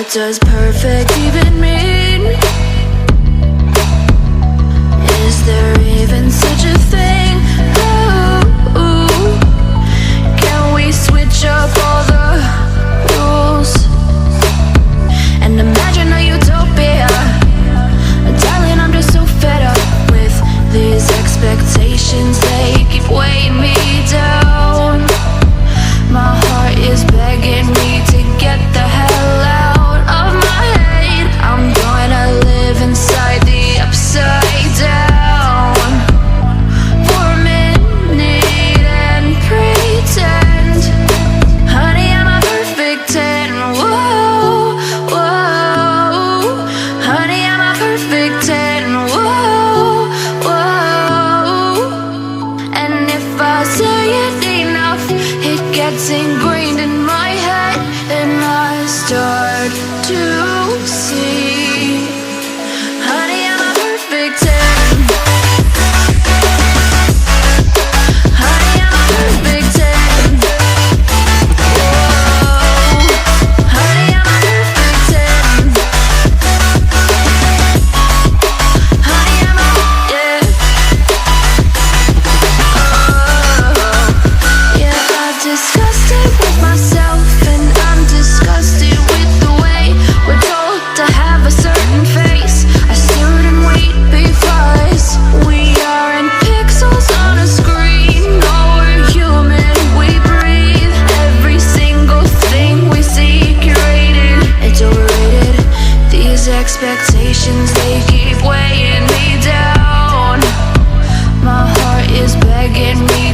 What does perfect even mean? Is there even such a thing? Ooh, can we switch up all the rules and imagine a utopia? Darling, I'm just so fed up with these expectations. They keep weighing me down. My heart is begging me to get the hell out of my head. I'm gonna live inside the upside down for a minute and pretend, honey, I'm a perfect 10. Whoa, whoa, honey, I'm a perfect 10. Whoa, whoa, and if I say it enough, it gets ingrained in my head, and I start to see, honey, I'm a perfect 10. Honey, I'm a perfect 10. Whoa, honey, I'm a perfect 10. Honey, I'm a, yeah. Yeah, I've discussed it with myself, and I'm disgusted with the way we're told to have a certain face, a certain weight, because we aren't pixels on a screen. No, we're human, we breathe. Every single thing we see curated, it's overrated. These expectations, they keep weighing me down. My heart is begging me